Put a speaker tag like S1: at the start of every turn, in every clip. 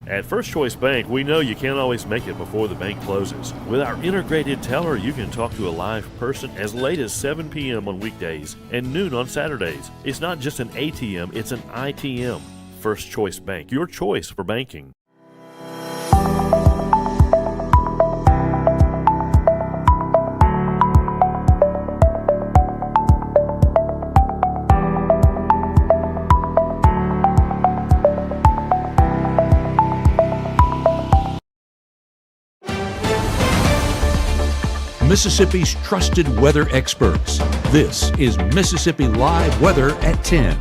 S1: At First Choice Bank, we know you can't always make it before the bank closes. With our integrated teller, you can talk to a live person as late as 7 p.m. on weekdays and noon on Saturdays. It's not just an ATM, it's an ITM. First Choice Bank, your choice for banking.
S2: Mississippi's trusted weather experts. This is Mississippi Live Weather at 10.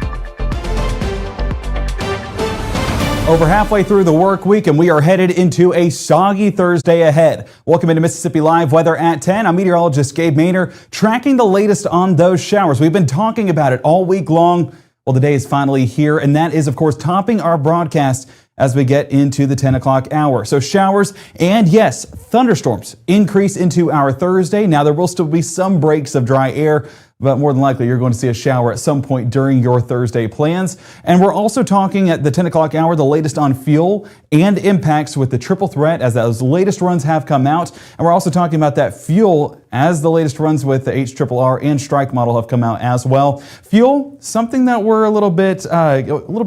S3: Over halfway through the work week, and we are headed into a soggy Thursday ahead. Welcome into Mississippi Live Weather at 10. I'm meteorologist Gabe Maynor, tracking the latest on those showers. We've been talking about it all week long. Well, the day is finally here, and that is, of course, topping our broadcast as we get into the 10 o'clock hour. So showers and, yes, thunderstorms increase into our Thursday. Now, there will still be some breaks of dry air, but more than likely you're going to see a shower at some point during your Thursday plans. And we're also talking at the 10 o'clock hour, the latest on fuel and impacts with the triple threat as those latest runs have come out. And we're also talking about that fuel as the latest runs with the HRRR and strike model have come out as well. Fuel, something that we're a little bit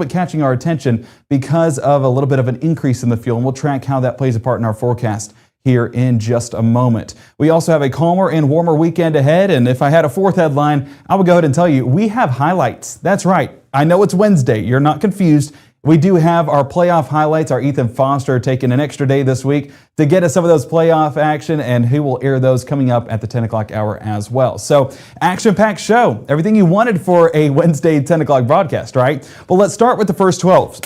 S3: catching our attention because of a little bit of an increase in the fuel. And we'll track how that plays a part in our forecast here in just a moment. We also have a calmer and warmer weekend ahead, and if I had a fourth headline, I would go ahead and tell you we have highlights. That's right. I know it's Wednesday. You're not confused. We do have our playoff highlights. Our Ethan Foster taking an extra day this week to get us some of those playoff action, and he will air those coming up at the 10 o'clock hour as well. So, action-packed show. Everything you wanted for a Wednesday 10 o'clock broadcast, right? Well, let's start with the first 12.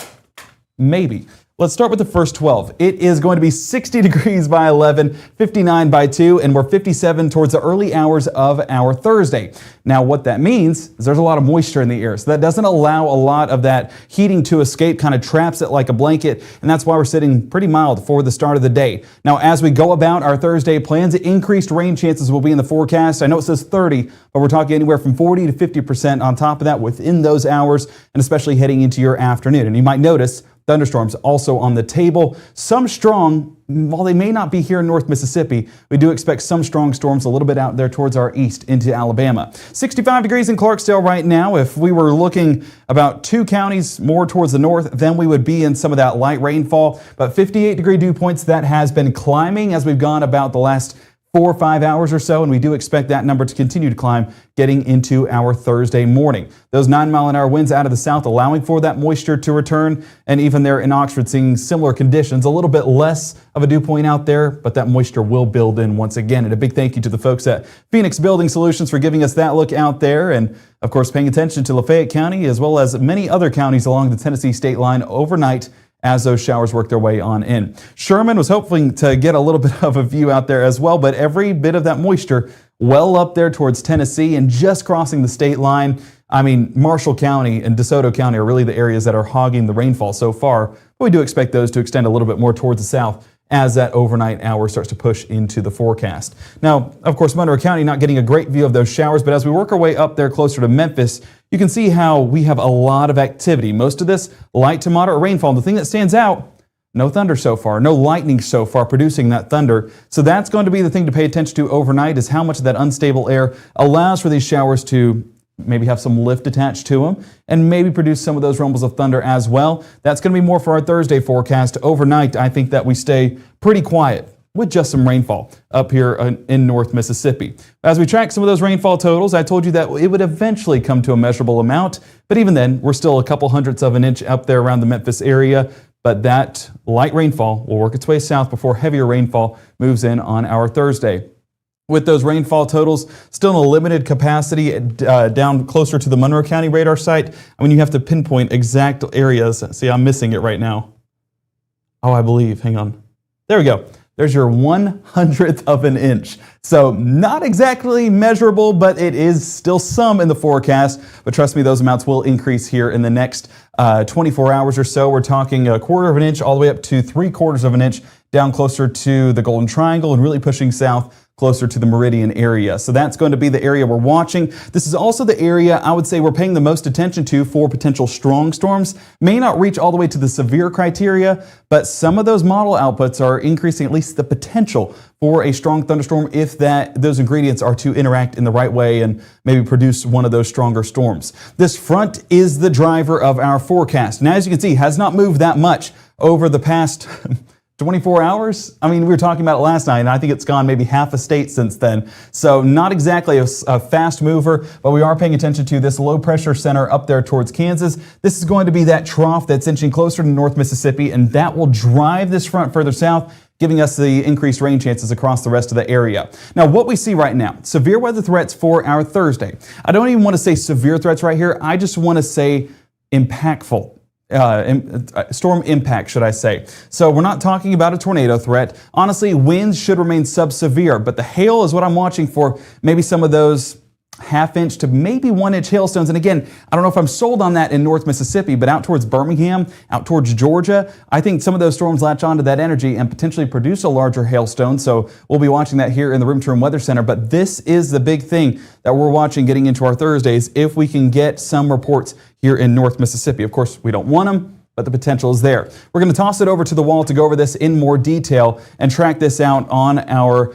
S3: Maybe. Let's start with the first 12. It is going to be 60 degrees by 11, 59 by 2, and we're 57 towards the early hours of our Thursday. Now, what that means is there's a lot of moisture in the air, so that doesn't allow a lot of that heating to escape, kind of traps it like a blanket, and that's why we're sitting pretty mild for the start of the day. Now, as we go about our Thursday plans, increased rain chances will be in the forecast. I know it says 30, but we're talking anywhere from 40 to 50% on top of that within those hours, and especially heading into your afternoon. And you might notice thunderstorms also on the table. Some strong, while they may not be here in North Mississippi, we do expect some strong storms a little bit out there towards our east into Alabama. 65 degrees in Clarksdale right now. If we were looking about 2 counties more towards the north, then we would be in some of that light rainfall. But 58 degree dew points, that has been climbing as we've gone about the last 4 or 5 hours or so, and we do expect that number to continue to climb getting into our Thursday morning. Those 9-mile-an-hour winds out of the south allowing for that moisture to return, and even there in Oxford seeing similar conditions, a little bit less of a dew point out there, but that moisture will build in once again. And a big thank you to the folks at Phoenix Building Solutions for giving us that look out there, and of course paying attention to Lafayette County as well as many other counties along the Tennessee state line overnight as those showers work their way on in. Sherman was hoping to get a little bit of a view out there as well, but every bit of that moisture well up there towards Tennessee and just crossing the state line. I mean, Marshall County and DeSoto County are really the areas that are hogging the rainfall so far, but we do expect those to extend a little bit more towards the south as that overnight hour starts to push into the forecast. Now, of course, Monroe County not getting a great view of those showers, but as we work our way up there closer to Memphis, you can see how we have a lot of activity. Most of this light to moderate rainfall. And the thing that stands out, no thunder so far, no lightning so far producing that thunder. So that's going to be the thing to pay attention to overnight, is how much of that unstable air allows for these showers to maybe have some lift attached to them and maybe produce some of those rumbles of thunder as well. That's going to be more for our Thursday forecast. Overnight, I think that we stay pretty quiet with just some rainfall up here in North Mississippi. As we track some of those rainfall totals, I told you that it would eventually come to a measurable amount, but even then, we're still a couple hundredths of an inch up there around the Memphis area. But that light rainfall will work its way south before heavier rainfall moves in on our Thursday. With those rainfall totals still in a limited capacity down closer to the Monroe County radar site, I mean, you have to pinpoint exact areas. See, I'm missing it right now. Oh, I believe, hang on. There we go. There's your 100th of an inch. So not exactly measurable, but it is still some in the forecast. But trust me, those amounts will increase here in the next 24 hours or so. We're talking a quarter of an inch all the way up to 3/4 of an inch down closer to the Golden Triangle and really pushing south closer to the Meridian area. So that's going to be the area we're watching. This is also the area I would say we're paying the most attention to for potential strong storms. May not reach all the way to the severe criteria, but some of those model outputs are increasing at least the potential for a strong thunderstorm if those ingredients are to interact in the right way and maybe produce one of those stronger storms. This front is the driver of our forecast. And as you can see, has not moved that much over the past 24 hours? I mean, we were talking about it last night, and I think it's gone maybe half a state since then. So not exactly a fast mover, but we are paying attention to this low pressure center up there towards Kansas. This is going to be that trough that's inching closer to North Mississippi, and that will drive this front further south, giving us the increased rain chances across the rest of the area. Now, what we see right now, severe weather threats for our Thursday. I don't even want to say severe threats right here. I just want to say impactful. Storm impact, should I say. So we're not talking about a tornado threat. Honestly, winds should remain sub-severe, but the hail is what I'm watching for. Maybe some of those half-inch to maybe 1-inch hailstones. And again, I don't know if I'm sold on that in North Mississippi, but out towards Birmingham, out towards Georgia, I think some of those storms latch onto that energy and potentially produce a larger hailstone. So we'll be watching that here in the Room to Room Weather Center. But this is the big thing that we're watching getting into our Thursdays if we can get some reports here in North Mississippi. Of course, we don't want them, but the potential is there. We're going to toss it over to the wall to go over this in more detail and track this out on our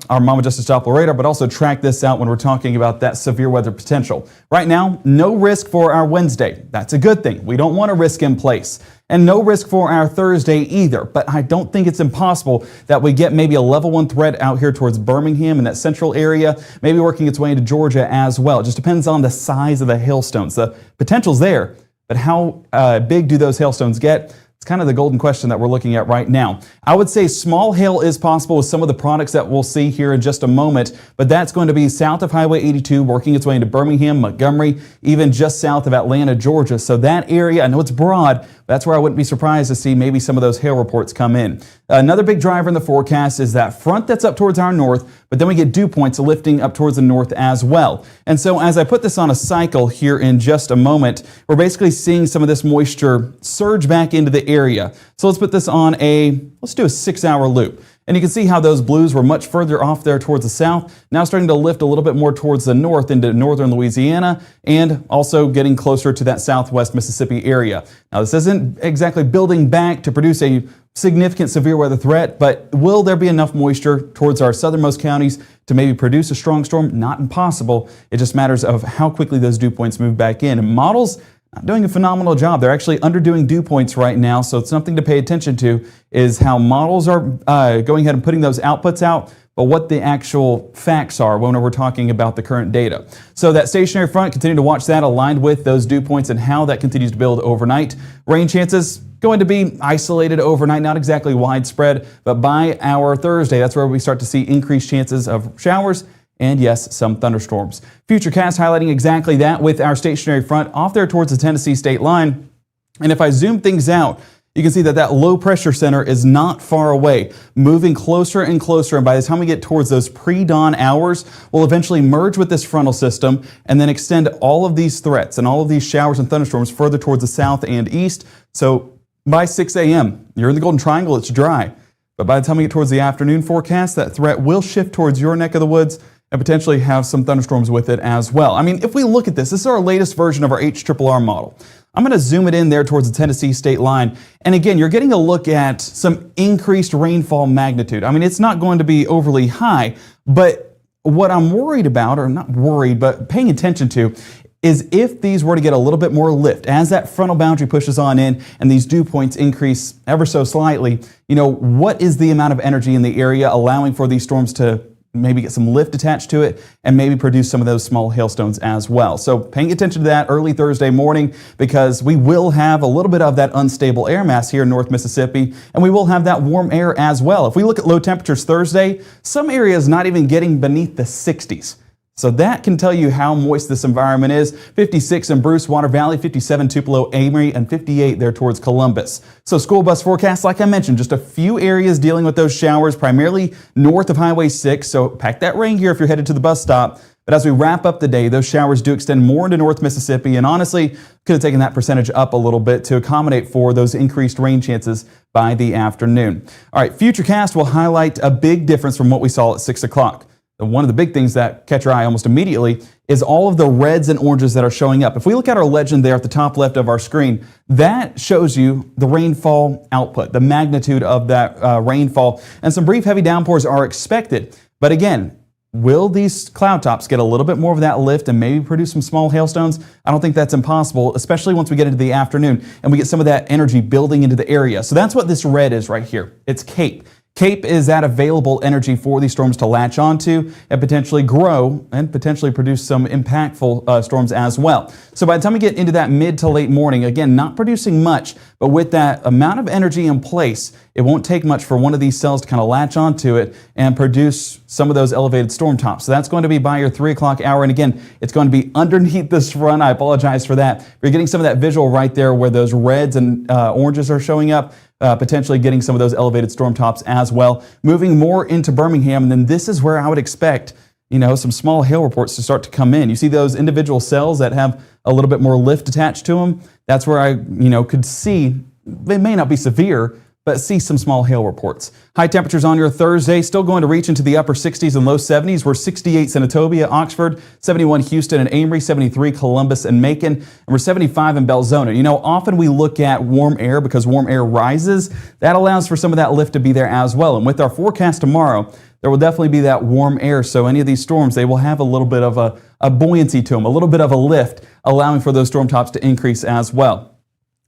S3: Mama Justice Doppler radar, but also track this out when we're talking about that severe weather potential. Right now, no risk for our Wednesday. That's a good thing. We don't want a risk in place. And no risk for our Thursday either. But I don't think it's impossible that we get maybe a level 1 threat out here towards Birmingham in that central area, maybe working its way into Georgia as well. It just depends on the size of the hailstones. The potential's there. But how big do those hailstones get? It's kind of the golden question that we're looking at right now. I would say small hail is possible with some of the products that we'll see here in just a moment, but that's going to be south of Highway 82, working its way into Birmingham, Montgomery, even just south of Atlanta, Georgia. So that area, I know it's broad, but that's where I wouldn't be surprised to see maybe some of those hail reports come in. Another big driver in the forecast is that front that's up towards our north, but then we get dew points lifting up towards the north as well. And so as I put this on a cycle here in just a moment, we're basically seeing some of this moisture surge back into the area. So let's put this on let's do a 6-hour loop. And you can see how those blues were much further off there towards the south, now starting to lift a little bit more towards the north into northern Louisiana and also getting closer to that southwest Mississippi area. Now, this isn't exactly building back to produce a significant severe weather threat, but will there be enough moisture towards our southernmost counties to maybe produce a strong storm? Not impossible. It just matters of how quickly those dew points move back in. And models not doing a phenomenal job. They're actually underdoing dew points right now, so it's something to pay attention to is how models are going ahead and putting those outputs out, but what the actual facts are when we're talking about the current data. So that stationary front, continue to watch that aligned with those dew points and how that continues to build overnight. Rain chances going to be isolated overnight, not exactly widespread, but by our Thursday, that's where we start to see increased chances of showers and yes, some thunderstorms. Futurecast highlighting exactly that with our stationary front off there towards the Tennessee state line. And if I zoom things out, you can see that that low pressure center is not far away, moving closer and closer. And by the time we get towards those pre-dawn hours, we'll eventually merge with this frontal system and then extend all of these threats and all of these showers and thunderstorms further towards the south and east. So by 6 a.m., you're in the Golden Triangle, it's dry. But by the time we get towards the afternoon forecast, that threat will shift towards your neck of the woods and potentially have some thunderstorms with it as well. I mean, if we look at this is our latest version of our HRRR model. I'm going to zoom it in there towards the Tennessee state line. And again, you're getting a look at some increased rainfall magnitude. I mean, it's not going to be overly high, but what I'm worried about, or not worried, but paying attention to, is if these were to get a little bit more lift as that frontal boundary pushes on in and these dew points increase ever so slightly, what is the amount of energy in the area allowing for these storms to maybe get some lift attached to it and maybe produce some of those small hailstones as well. So paying attention to that early Thursday morning because we will have a little bit of that unstable air mass here in North Mississippi and we will have that warm air as well. If we look at low temperatures Thursday, some areas not even getting beneath the 60s. So that can tell you how moist this environment is. 56 in Bruce, Water Valley, 57 Tupelo, Amory, and 58 there towards Columbus. So school bus forecast, like I mentioned, just a few areas dealing with those showers, primarily north of Highway 6. So pack that rain gear if you're headed to the bus stop. But as we wrap up the day, those showers do extend more into North Mississippi, and honestly, could have taken that percentage up a little bit to accommodate for those increased rain chances by the afternoon. All right, Futurecast will highlight a big difference from what we saw at 6 o'clock. One of the big things that catch your eye almost immediately is all of the reds and oranges that are showing up. If we look at our legend there at the top left of our screen, that shows you the rainfall output, the magnitude of that rainfall, and some brief heavy downpours are expected. But again, will these cloud tops get a little bit more of that lift and maybe produce some small hailstones? I don't think that's impossible, especially once we get into the afternoon and we get some of that energy building into the area. So that's what this red is right here. It's Cape. Cape is that available energy for these storms to latch onto and potentially grow and potentially produce some impactful storms as well. So by the time we get into that mid to late morning, again, not producing much, but with that amount of energy in place, it won't take much for one of these cells to kind of latch onto it and produce some of those elevated storm tops. So that's going to be by your 3 o'clock hour. And again, it's going to be underneath this front. I apologize for that. You're getting some of that visual right there where those reds and oranges are showing up. Potentially getting some of those elevated storm tops as well. Moving more into Birmingham, and then this is where I would expect, some small hail reports to start to come in. You see those individual cells that have a little bit more lift attached to them? That's where I, could see, they may not be severe, but see some small hail reports. High temperatures on your Thursday, still going to reach into the upper 60s and low 70s. We're 68 Senatobia, Oxford, 71 Houston and Amory, 73 Columbus and Macon, and we're 75 in Belzona. Often we look at warm air because warm air rises. That allows for some of that lift to be there as well. And with our forecast tomorrow, there will definitely be that warm air. So any of these storms, they will have a little bit of a buoyancy to them, a little bit of a lift, allowing for those storm tops to increase as well.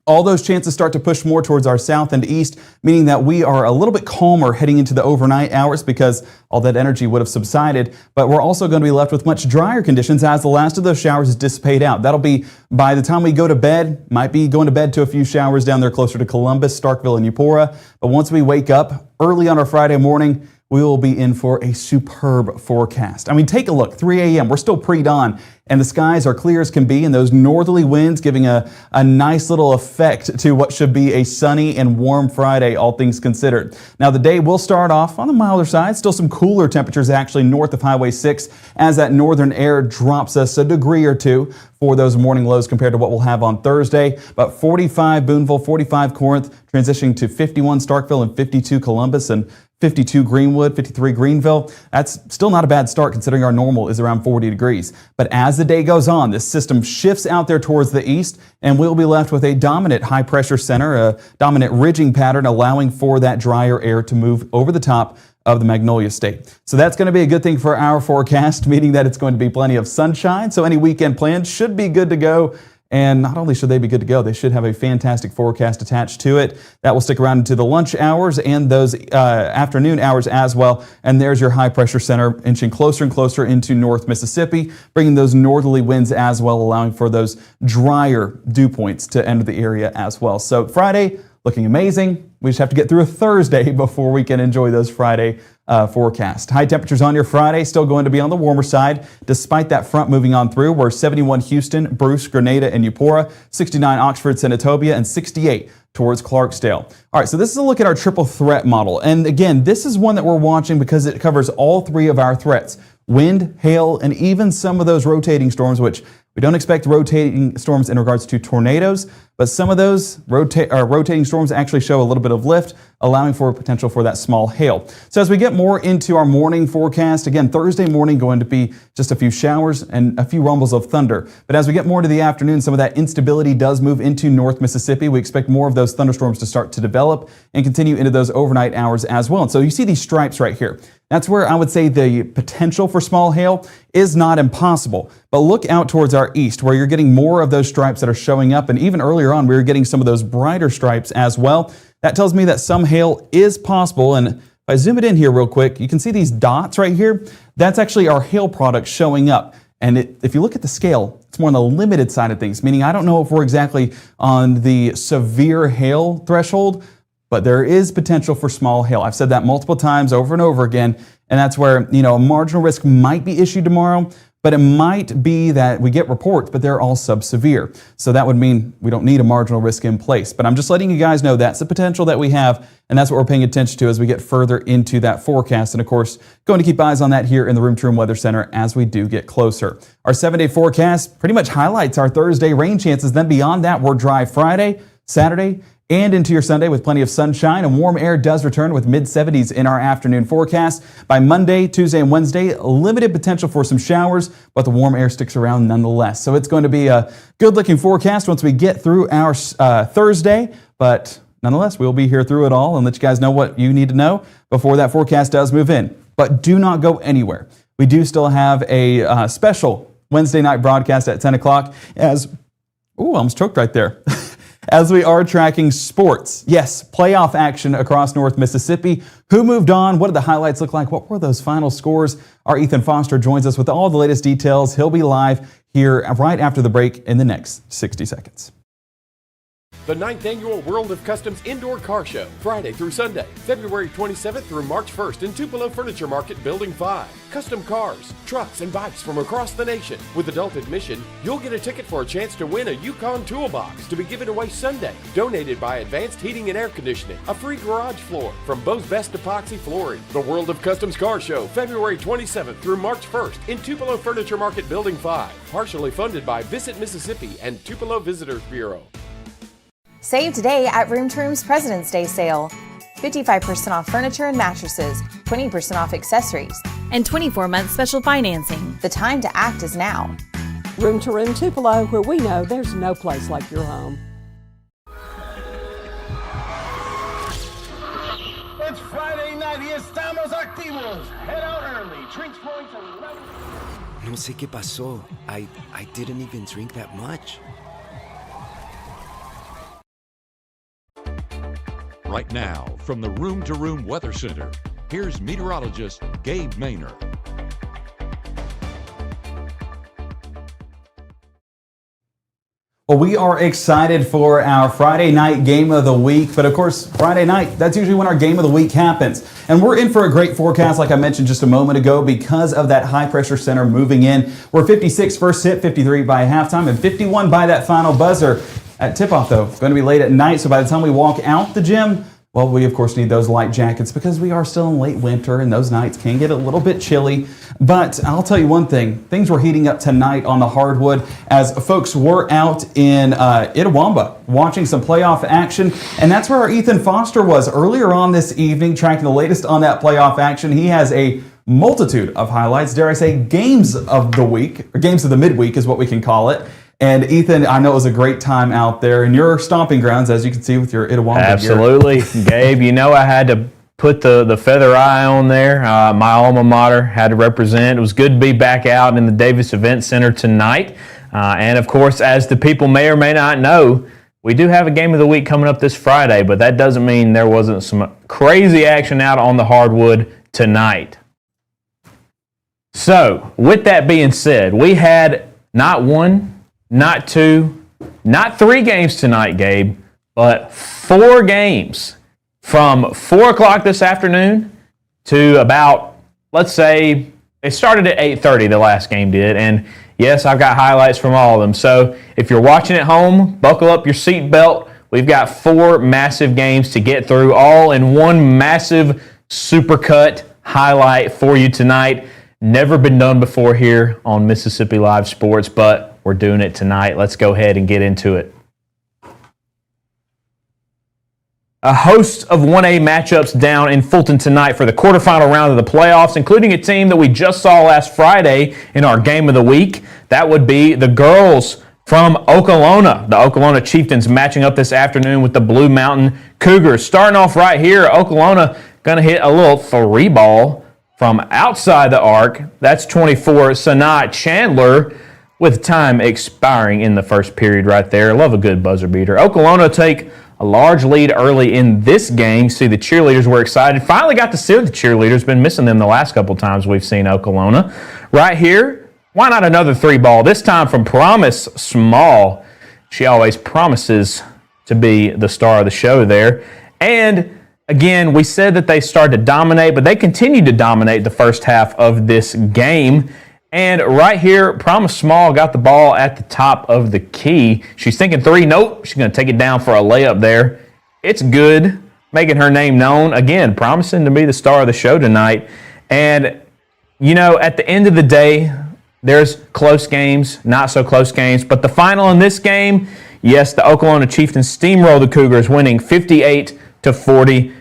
S3: All those chances start to push more towards our south and east, meaning that we are a little bit calmer heading into the overnight hours because all that energy would have subsided. But we're also going to be left with much drier conditions as the last of those showers dissipate out. That'll be by the time we go to bed, might be going to bed to a few showers down there closer to Columbus, Starkville, and Eupora. But once we wake up early on our Friday morning, we will be in for a superb forecast. I mean, take a look, 3 a.m., we're still pre-dawn, and the skies are clear as can be, and those northerly winds giving a nice little effect to what should be a sunny and warm Friday, all things considered. Now, the day will start off on the milder side, still some cooler temperatures actually north of Highway 6 as that northern air drops us a degree or two for those morning lows compared to what we'll have on Thursday. But 45 Boonville, 45 Corinth, transitioning to 51 Starkville and 52 Columbus and 52 Greenwood, 53 Greenville. That's still not a bad start considering our normal is around 40 degrees. But as the day goes on, this system shifts out there towards the east and we'll be left with a dominant high pressure center, a dominant ridging pattern allowing for that drier air to move over the top of the Magnolia State. So that's going to be a good thing for our forecast, meaning that it's going to be plenty of sunshine. So any weekend plans should be good to go. And not only should they be good to go, they should have a fantastic forecast attached to it. That will stick around into the lunch hours and those afternoon hours as well. And there's your high pressure center inching closer and closer into North Mississippi, bringing those northerly winds as well, allowing for those drier dew points to enter the area as well. So Friday, looking amazing. We just have to get through a Thursday before we can enjoy those Friday forecast. High temperatures on your Friday, still going to be on the warmer side, despite that front moving on through. We're 71 Houston, Bruce, Grenada, and Eupora, 69 Oxford, Senatobia, and 68 towards Clarksdale. All right, so this is a look at our triple threat model. And again, this is one that we're watching because it covers all three of our threats: wind, hail, and even some of those rotating storms, which we don't expect rotating storms in regards to tornadoes, but some of those rotating storms actually show a little bit of lift, allowing for potential for that small hail. So as we get more into our morning forecast, again, Thursday morning going to be just a few showers and a few rumbles of thunder. But as we get more into the afternoon, some of that instability does move into North Mississippi. We expect more of those thunderstorms to start to develop and continue into those overnight hours as well. And so you see these stripes right here. That's where I would say the potential for small hail is not impossible. But look out towards our east where you're getting more of those stripes that are showing up. And even earlier on, we were getting some of those brighter stripes as well. That tells me that some hail is possible. And if I zoom it in here real quick, you can see these dots right here. That's actually our hail product showing up. And if you look at the scale, it's more on the limited side of things, meaning I don't know if we're exactly on the severe hail threshold, but there is potential for small hail. I've said that multiple times over and over again, and that's where, a marginal risk might be issued tomorrow, but it might be that we get reports, but they're all subsevere. So that would mean we don't need a marginal risk in place. But I'm just letting you guys know that's the potential that we have, and that's what we're paying attention to as we get further into that forecast. And of course, going to keep eyes on that here in the Room to Room Weather Center as we do get closer. Our 7-day forecast pretty much highlights our Thursday rain chances. Then beyond that, we're dry Friday, Saturday, and into your Sunday with plenty of sunshine, and warm air does return with mid-70s in our afternoon forecast. By Monday, Tuesday, and Wednesday, limited potential for some showers, but the warm air sticks around nonetheless. So it's going to be a good-looking forecast once we get through our Thursday, but nonetheless, we'll be here through it all and let you guys know what you need to know before that forecast does move in. But do not go anywhere. We do still have a special Wednesday night broadcast at 10 o'clock as, I almost choked right there. As we are tracking sports. Yes, playoff action across North Mississippi. Who moved on? What did the highlights look like? What were those final scores? Our Ethan Foster joins us with all the latest details. He'll be live here right after the break in the next 60 seconds.
S4: The 9th Annual World of Customs Indoor Car Show, Friday through Sunday, February 27th through March 1st in Tupelo Furniture Market, Building 5. Custom cars, trucks, and bikes from across the nation. With adult admission, you'll get a ticket for a chance to win a Yukon Toolbox to be given away Sunday, donated by Advanced Heating and Air Conditioning, a free garage floor from Bo's Best Epoxy Flooring. The World of Customs Car Show, February 27th through March 1st in Tupelo Furniture Market, Building 5. Partially funded by Visit Mississippi and Tupelo Visitors Bureau.
S5: Save today at Room to Room's President's Day sale. 55% off furniture and mattresses, 20% off accessories,
S6: and 24-month special financing.
S5: The time to act is now.
S7: Room to Room Tupelo, where we know there's no place like your home.
S8: It's Friday night y estamos activos. Head out early. Drinks flowing to level.
S9: No sé qué pasó. I didn't even drink that much.
S2: Right now, from the Room to Room Weather Center, here's meteorologist Gabe Maynor.
S3: Well, we are excited for our Friday night game of the week, but of course, Friday night, that's usually when our game of the week happens. And we're in for a great forecast, like I mentioned just a moment ago, because of that high pressure center moving in. We're 56 first hit, 53 by halftime, and 51 by that final buzzer. At tip-off, though, going to be late at night, so by the time we walk out the gym, well, we of course need those light jackets because we are still in late winter and those nights can get a little bit chilly. But I'll tell you one thing, things were heating up tonight on the hardwood as folks were out in Itawamba watching some playoff action. And that's where our Ethan Foster was earlier on this evening, tracking the latest on that playoff action. He has a multitude of highlights, dare I say, games of the week, or games of the midweek is what we can call it. And Ethan, I know it was a great time out there in your stomping grounds, as you can see with your Itawamba gear.
S10: Absolutely. Gabe, you know I had to put the feather eye on there. My alma mater had to represent. It was good to be back out in the Davis Event Center tonight. And of course, as the people may or may not know, we do have a game of the week coming up this Friday, but that doesn't mean there wasn't some crazy action out on the hardwood tonight. So, with that being said, we had not one, not two, not three games tonight, Gabe, but 4 games from 4 o'clock this afternoon to about, let's say, it started at 8:30, the last game did, and yes, I've got highlights from all of them. So if you're watching at home, buckle up your seatbelt. We've got 4 massive games to get through, all in one massive supercut highlight for you tonight. Never been done before here on Mississippi Live Sports, but we're doing it tonight. Let's go ahead and get into it. A host of 1A matchups down in Fulton tonight for the quarterfinal round of the playoffs, including a team that we just saw last Friday in our game of the week. That would be the girls from Okolona. The Okolona Chieftains matching up this afternoon with the Blue Mountain Cougars. Starting off right here, Okolona going to hit a little 3-ball from outside the arc. That's 24, Sanaa Chandler, with time expiring in the first period right there. Love a good buzzer beater. Okolona take a large lead early in this game. See, the cheerleaders were excited. Finally got to see the cheerleaders. Been missing them the last couple times we've seen Okolona. Right here, why not another 3-ball? This time from Promise Small. She always promises to be the star of the show there. And again, we said that they started to dominate, but they continued to dominate the first half of this game. And right here, Promise Small got the ball at the top of the key. She's thinking three. Nope. She's going to take it down for a layup there. It's good, making her name known. Again, promising to be the star of the show tonight. And, you know, at the end of the day, there's close games, not so close games. But the final in this game, yes, the Oklahoma Chieftains steamrolled the Cougars, winning 58-42.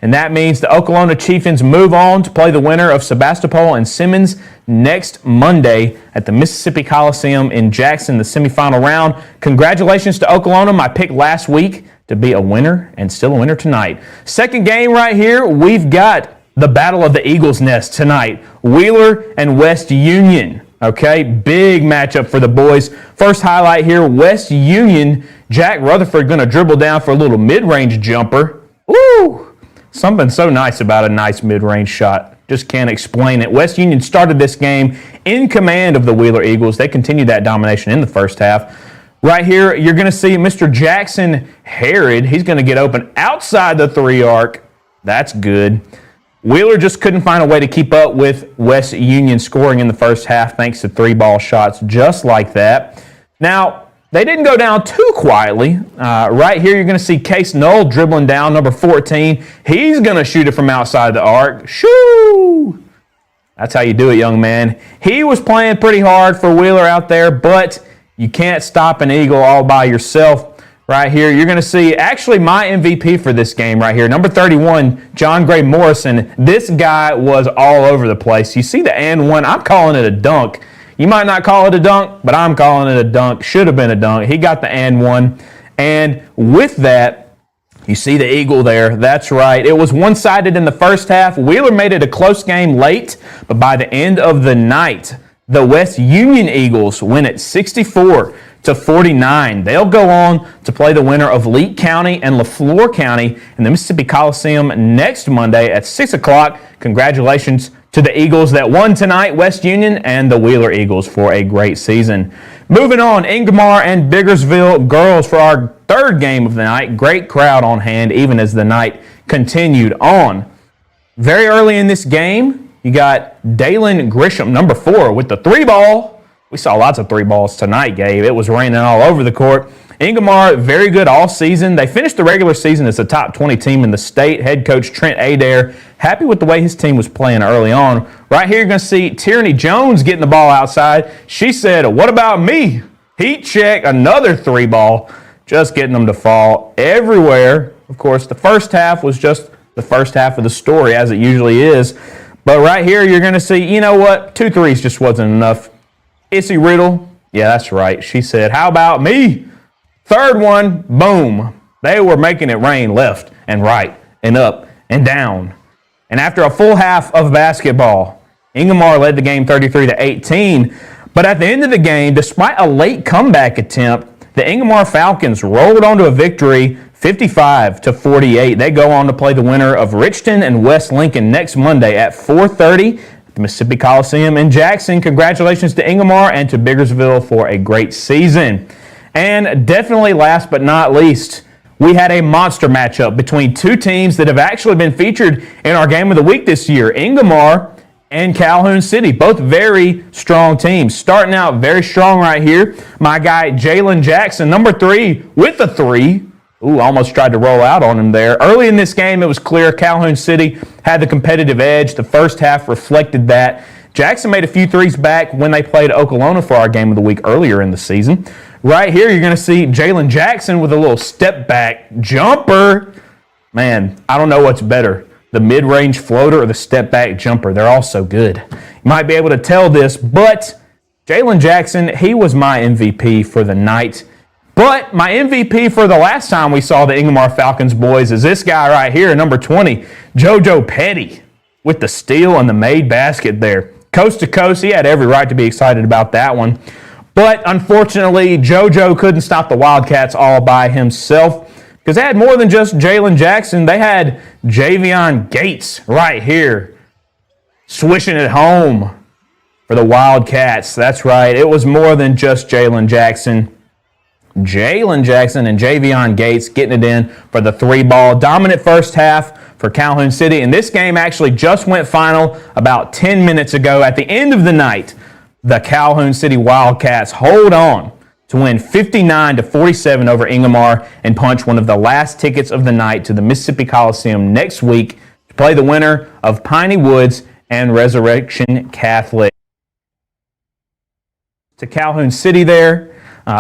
S10: And that means the Oklahoma Chieftains move on to play the winner of Sebastopol and Simmons next Monday at the Mississippi Coliseum in Jackson, the semifinal round. Congratulations to Oklahoma, my pick last week to be a winner and still a winner tonight. Second game right here, we've got the Battle of the Eagles' Nest tonight. Wheeler and West Union. Okay, big matchup for the boys. First highlight here, West Union. Jack Rutherford going to dribble down for a little mid-range jumper. Woo! Something so nice about a nice mid-range shot. Just can't explain it. West Union started this game in command of the Wheeler Eagles. They continued that domination in the first half. Right here, you're going to see Mr. Jackson Herod. He's going to get open outside the 3 arc. That's good. Wheeler just couldn't find a way to keep up with West Union scoring in the first half thanks to 3-ball shots just like that. Now, they didn't go down too quietly. Right here, you're going to see Case Knoll dribbling down, number 14. He's going to shoot it from outside the arc. Shoo! That's how you do it, young man. He was playing pretty hard for Wheeler out there, but you can't stop an Eagle all by yourself. Right here, you're going to see actually my MVP for this game right here. Number 31, John Gray Morrison. This guy was all over the place. You see the and one. I'm calling it a dunk. You might not call it a dunk, but I'm calling it a dunk. Should have been a dunk. He got the and one. And with that, you see the Eagle there. That's right. It was one-sided in the first half. Wheeler made it a close game late, but by the end of the night, the West Union Eagles win it 64-49. They'll go on to play the winner of Leake County and LaFleur County in the Mississippi Coliseum next Monday at 6 o'clock. Congratulations to the Eagles that won tonight, West Union and the Wheeler Eagles for a great season. Moving on, Ingomar and Biggersville girls for our third game of the night. Great crowd on hand even as the night continued on. Very early in this game, you got Dalen Grisham, number 4, with the 3-ball. We saw lots of 3-balls tonight, Gabe. It was raining all over the court. Ingomar, very good all season. They finished the regular season as a top 20 team in the state. Head coach Trent Adair, happy with the way his team was playing early on. Right here, you're going to see Tierney Jones getting the ball outside. She said, "What about me?" Heat check, another 3-ball, just getting them to fall everywhere. Of course, the first half was just the first half of the story, as it usually is. But right here, you're going to see, you know what? 2 threes just wasn't enough. Issy Riddle, yeah, that's right. She said, "How about me?" Third one, boom. They were making it rain left and right and up and down. And after a full half of basketball, Ingomar led the game 33-18. But at the end of the game, despite a late comeback attempt, the Ingomar Falcons rolled on to a victory 55-48. They go on to play the winner of Richton and West Lincoln next Monday at 4:30 at the Mississippi Coliseum in Jackson. Congratulations to Ingomar and to Biggersville for a great season. And definitely last but not least, we had a monster matchup between 2 teams that have actually been featured in our Game of the Week this year, Ingomar and Calhoun City, both very strong teams. Starting out very strong right here, my guy Jalen Jackson, number 3 with the 3. Ooh, almost tried to roll out on him there. Early in this game, it was clear Calhoun City had the competitive edge. The first half reflected that. Jackson made a few threes back when they played Oklahoma for our Game of the Week earlier in the season. Right here, you're going to see Jalen Jackson with a little step-back jumper. Man, I don't know what's better, the mid-range floater or the step-back jumper. They're all so good. You might be able to tell this, but Jalen Jackson, he was my MVP for the night. But my MVP for the last time we saw the Ingomar Falcons boys is this guy right here, number 20, JoJo Petty, with the steal and the made basket there. Coast to coast, he had every right to be excited about that one. But unfortunately, JoJo couldn't stop the Wildcats all by himself because they had more than just Jalen Jackson. They had Javion Gates right here swishing it home for the Wildcats. That's right. It was more than just Jalen Jackson. Jalen Jackson and Javion Gates getting it in for the 3-ball. Dominant first half for Calhoun City. And this game actually just went final about 10 minutes ago. At the end of the night, the Calhoun City Wildcats hold on to win 59-47 over Ingomar and punch one of the last tickets of the night to the Mississippi Coliseum next week to play the winner of Piney Woods and Resurrection Catholic. To Calhoun City there.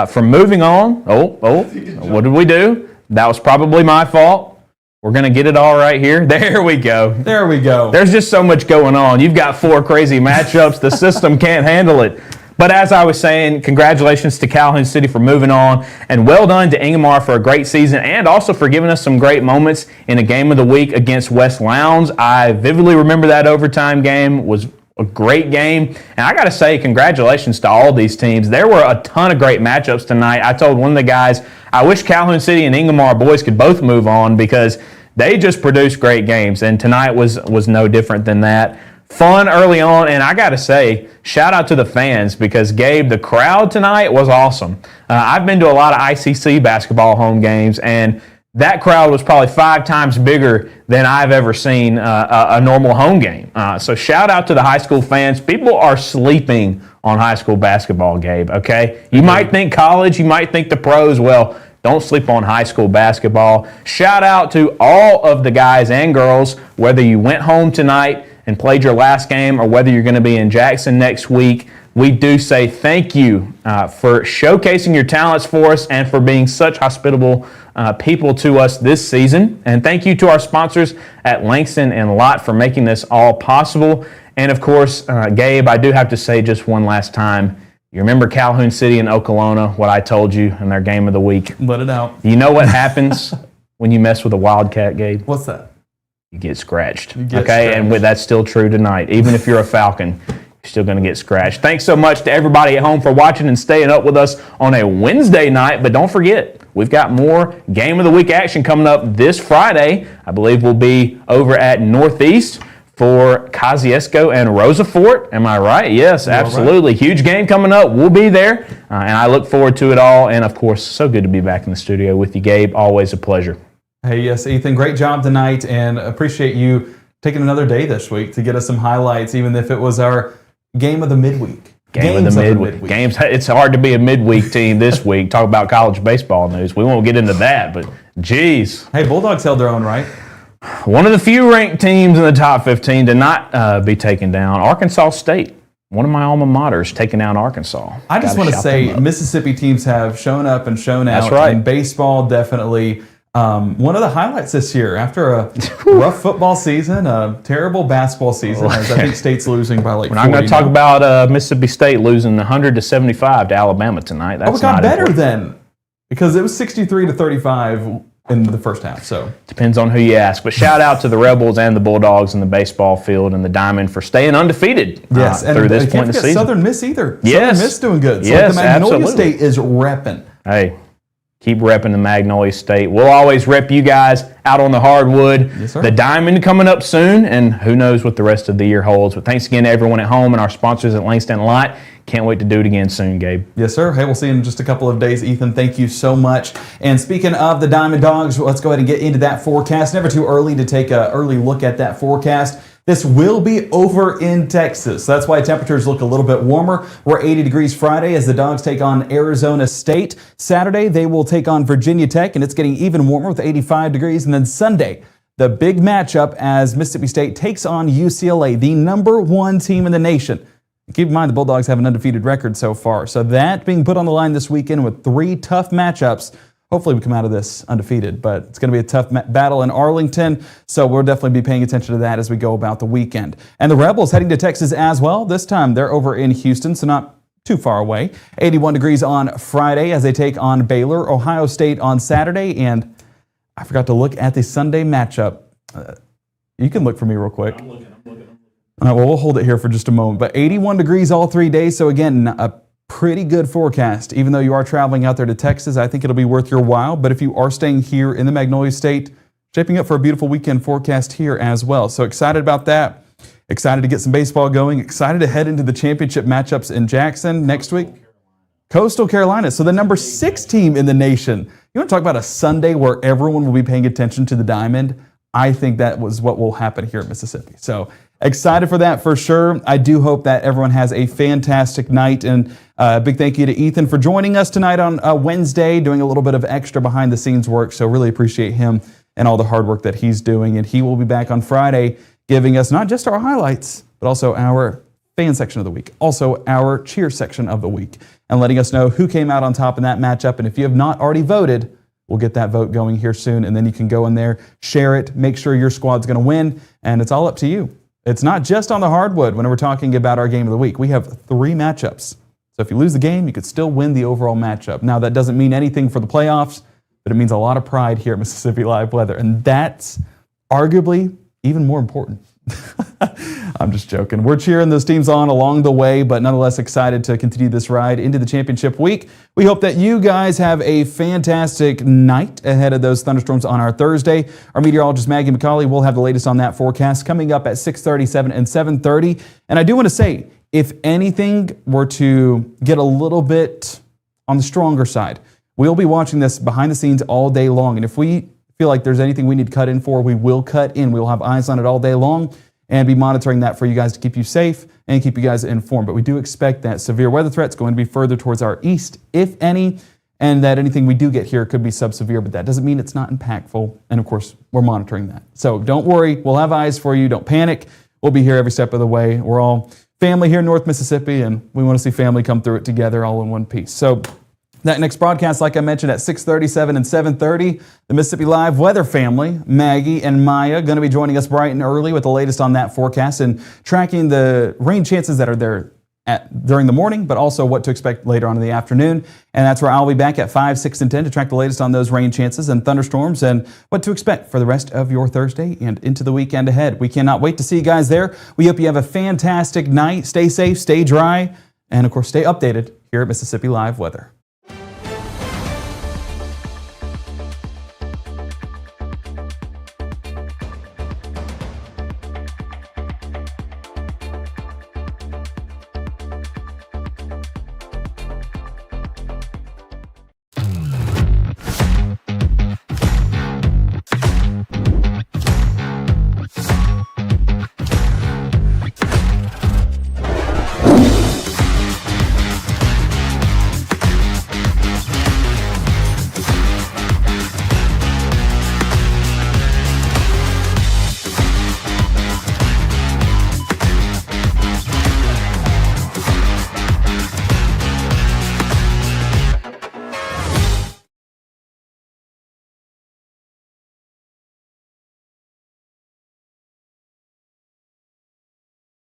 S10: From moving on, what did we do? That was probably my fault. We're going to get it all right here. There we go.
S3: There we go.
S10: There's just so much going on. You've got 4 crazy matchups. The system can't handle it. But as I was saying, congratulations to Calhoun City for moving on, and well done to Ingomar for a great season and also for giving us some great moments in a game of the week against West Lowndes. I vividly remember that overtime game. Was a great game. And I got to say, congratulations to all these teams. There were a ton of great matchups tonight. I told one of the guys, I wish Calhoun City and Ingomar boys could both move on because they just produced great games. And tonight was no different than that. Fun early on, and I got to say, shout out to the fans because, Gabe, the crowd tonight was awesome. I've been to a lot of ICC basketball home games, and that crowd was probably 5 times bigger than I've ever seen a normal home game. So shout out to the high school fans. People are sleeping on high school basketball, Gabe, okay? You might think college, you might think the pros. Well, don't sleep on high school basketball. Shout out to all of the guys and girls, whether you went home tonight and played your last game or whether you're going to be in Jackson next week. We do say thank you for showcasing your talents for us and for being such hospitable people to us this season. And thank you to our sponsors at Langston and Lott for making this all possible. And of course, Gabe, I do have to say just one last time, you remember Calhoun City and Okolona, what I told you in their game of the week?
S3: Let it out.
S10: You know what happens when you mess with a Wildcat, Gabe?
S3: What's that?
S10: You get scratched.
S3: Scratched.
S10: And that's still true tonight. Even if you're a Falcon, you're still going to get scratched. Thanks so much to everybody at home for watching and staying up with us on a Wednesday night. But don't forget, we've got more Game of the Week action coming up this Friday. I believe we'll be over at Northeast for Kosciuszko and Rosafort. Am I right? Yes, absolutely. Right. Huge game coming up. We'll be there. And I look forward to it all. And, of course, so good to be back in the studio with you, Gabe. Always a pleasure.
S3: Hey, yes, Ethan, great job tonight, and appreciate you taking another day this week to get us some highlights, even if it was our game of the midweek.
S10: Game of the midweek. Games. It's hard to be a midweek team this week. Talk about college baseball news. We won't get into that, but geez.
S3: Hey, Bulldogs held their own, right?
S10: One of the few ranked teams in the top 15 to not be taken down. Arkansas State. One of my alma maters taking down Arkansas.
S3: I just want to say Mississippi teams have shown up and shown out.
S10: That's right.
S3: And baseball definitely one of the highlights this year. After a rough football season, a terrible basketball season, as I think State's losing by like 40.
S10: We're not going to talk about Mississippi State losing 100-75 to Alabama tonight. That's
S3: it got better then because it was 63-35 in the first half. So
S10: depends on who you ask. But shout out to the Rebels and the Bulldogs in the baseball field and the Diamond for staying undefeated through this point in the season.
S3: Southern Miss either.
S10: Yes.
S3: Southern Miss doing good. So
S10: yes,
S3: the Magnolia
S10: absolutely.
S3: State is repping.
S10: Hey, keep repping the Magnolia State. We'll always rep you guys out on the hardwood.
S3: Yes, sir.
S10: The Diamond coming up soon, and who knows what the rest of the year holds. But thanks again to everyone at home and our sponsors at Langston Lott. Can't wait to do it again soon, Gabe.
S3: Yes, sir. Hey, we'll see you in just a couple of days. Ethan, thank you so much. And speaking of the Diamond Dogs, let's go ahead and get into that forecast. Never too early to take an early look at that forecast. This will be over in Texas. That's why temperatures look a little bit warmer. We're 80 degrees Friday as the Dogs take on Arizona State. Saturday, they will take on Virginia Tech, and it's getting even warmer with 85 degrees. And then Sunday, the big matchup as Mississippi State takes on UCLA, the #1 team in the nation. Keep in mind the Bulldogs have an undefeated record so far. So that being put on the line this weekend with 3 tough matchups. Hopefully we come out of this undefeated, but it's going to be a tough battle in Arlington, so we'll definitely be paying attention to that as we go about the weekend. And the Rebels heading to Texas as well. This time they're over in Houston, so not too far away. 81 degrees on Friday as they take on Baylor. Ohio State on Saturday, and I forgot to look at the Sunday matchup. You can look for me real quick. I'm looking. All right, well, we'll hold it here for just a moment. But 81 degrees all 3 days, so again, a pretty good forecast. Even though you are traveling out there to Texas, I think it'll be worth your while. But if you are staying here in the Magnolia State, shaping up for a beautiful weekend forecast here as well. So excited about that. Excited to get some baseball going. Excited to head into the championship matchups in Jackson next week. Coastal Carolina, so the #6 team in the nation. You want to talk about a Sunday where everyone will be paying attention to the Diamond? I think that was what will happen here at Mississippi. So excited for that for sure. I do hope that everyone has a fantastic night. And a big thank you to Ethan for joining us tonight on Wednesday, doing a little bit of extra behind the scenes work. So really appreciate him and all the hard work that he's doing. And he will be back on Friday giving us not just our highlights, but also our fan section of the week, also our cheer section of the week, and letting us know who came out on top in that matchup. And if you have not already voted, we'll get that vote going here soon, and then you can go in there, share it, make sure your squad's going to win, and it's all up to you. It's not just on the hardwood when we're talking about our game of the week. We have 3 matchups. So if you lose the game, you could still win the overall matchup. Now, that doesn't mean anything for the playoffs, but it means a lot of pride here at Mississippi Live Weather, and that's arguably even more important. I'm just joking. We're cheering those teams on along the way, but nonetheless excited to continue this ride into the championship week. We hope that you guys have a fantastic night ahead of those thunderstorms on our Thursday. Our meteorologist Maggie McCauley will have the latest on that forecast coming up at 6:37 and 7:30. And I do want to say, if anything were to get a little bit on the stronger side, we'll be watching this behind the scenes all day long. And if we feel like there's anything we need to cut in for, we will cut in. We will have eyes on it all day long and be monitoring that for you guys to keep you safe and keep you guys informed. But we do expect that severe weather threat's going to be further towards our east, if any, and that anything we do get here could be sub-severe, but that doesn't mean it's not impactful. And of course, we're monitoring that. So don't worry, we'll have eyes for you. Don't panic. We'll be here every step of the way. We're all family here in North Mississippi, and we want to see family come through it together all in one piece. So that next broadcast, like I mentioned, at 6:37 and 7:30, the Mississippi Live Weather family, Maggie and Maya, going to be joining us bright and early with the latest on that forecast and tracking the rain chances that are there during the morning, but also what to expect later on in the afternoon. And that's where I'll be back at 5, 6, and 10 to track the latest on those rain chances and thunderstorms and what to expect for the rest of your Thursday and into the weekend ahead. We cannot wait to see you guys there. We hope you have a fantastic night. Stay safe, stay dry, and of course, stay updated here at Mississippi Live Weather.